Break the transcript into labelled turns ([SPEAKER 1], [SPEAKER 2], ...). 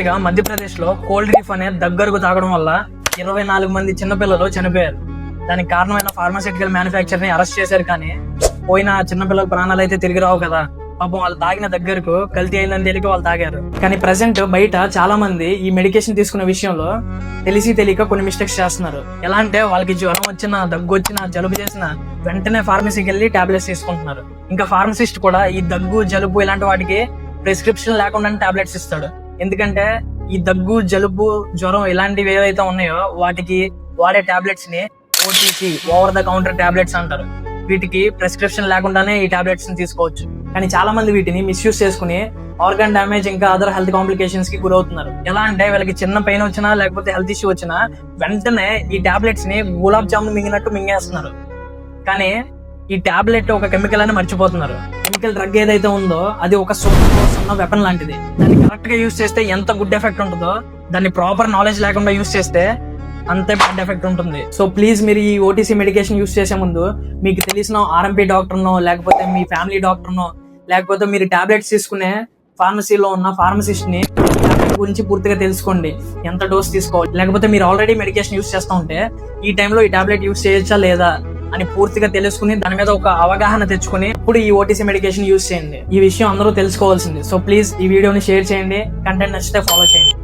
[SPEAKER 1] గా మధ్యప్రదేశ్ లో cold reef అనే దగ్గరకు తాగడం వల్ల 24 మంది చిన్నపిల్లలు చనిపోయారు. దానికి కారణమైన ఫార్మాస్యూటికల్ మ్యానుఫ్యాక్చర్ ని అరెస్ట్ చేశారు. కానీ పోయిన చిన్నపిల్లల ప్రాణాలు అయితే తిరిగి రావు కదా. పాపం వాళ్ళు తాగిన దగ్గరకు కల్తీ అయిందని తెలియక వాళ్ళు తాగారు. కానీ ప్రెసెంట్ బయట చాలా మంది ఈ మెడికేషన్ తీసుకునే విషయంలో తెలియక కొన్ని మిస్టేక్స్ చేస్తున్నారు. ఎలా అంటే వాళ్ళకి జ్వరం వచ్చినా, దగ్గు వచ్చినా, జలుబు చేసినా వెంటనే ఫార్మసీకి వెళ్ళి టాబ్లెట్స్ తీసుకుంటున్నారు. ఇంకా ఫార్మసిస్ట్ కూడా ఈ దగ్గు, జలుబు ఇలాంటి వాటికి ప్రిస్క్రిప్షన్ లేకుండా టాబ్లెట్స్ ఇస్తాడు. ఎందుకంటే ఈ దగ్గు, జలుబు, జ్వరం ఇలాంటివి ఏవైతే ఉన్నాయో వాటికి వాడే టాబ్లెట్స్ ని OTC, over the counter tablets అంటారు. వీటికి ప్రిస్క్రిప్షన్ లేకుండానే ఈ టాబ్లెట్స్ ని తీసుకోవచ్చు. కానీ చాలా మంది వీటిని మిస్యూజ్ చేసుకుని ఆర్గాన్ డ్యామేజ్ ఇంకా అదర్ హెల్త్ కాంప్లికేషన్స్ కి గురవుతున్నారు. ఎలా అంటే వీళ్ళకి చిన్న పెయిన్ వచ్చినా లేకపోతే హెల్త్ ఇష్యూ వచ్చినా వెంటనే ఈ టాబ్లెట్స్ ని గులాబ్ జామున్ మింగినట్టు మింగేస్తున్నారు. కానీ ఈ టాబ్లెట్ ఒక కెమికల్ అని మర్చిపోతున్నారు. కెమికల్ డ్రగ్ ఏదైతే ఉందో అది ఒక సూపర్ వెపన్ లాంటిది. దాన్ని కరెక్ట్ గా యూజ్ చేస్తే ఎంత గుడ్ ఎఫెక్ట్ ఉంటుందో దాన్ని ప్రాపర్ నాలెడ్జ్ లేకుండా యూజ్ చేస్తే అంతే బ్యాడ్ ఎఫెక్ట్ ఉంటుంది. సో ప్లీజ్ మీరు ఈ ఓటీసీ మెడికేషన్ యూజ్ చేసే ముందు మీకు తెలిసిన ఆర్ఎంపీ డాక్టర్నో లేకపోతే మీ ఫ్యామిలీ డాక్టర్నో లేకపోతే మీరు టాబ్లెట్స్ తీసుకునే ఫార్మసీలో ఉన్న ఫార్మసిస్ట్ ని టాబ్లెట్ గురించి పూర్తిగా తెలుసుకోండి. ఎంత డోస్ తీసుకోవాలి, లేకపోతే మీరు ఆల్రెడీ మెడికేషన్ యూజ్ చేస్తూ ఉంటే ఈ టైంలో ఈ టాబ్లెట్ యూజ్ చేయొచ్చా లేదా అని పూర్తిగా తెలుసుకుని దాని మీద ఒక అవగాహన తెచ్చుకుని ఇప్పుడు ఈ ఓటీసీ మెడికేషన్ యూజ్ చేయండి. ఈ విషయం అందరూ తెలుసుకోవాల్సింది. సో ప్లీజ్ ఈ వీడియోని షేర్ చేయండి. కంటెంట్ నచ్చితే ఫాలో చేయండి.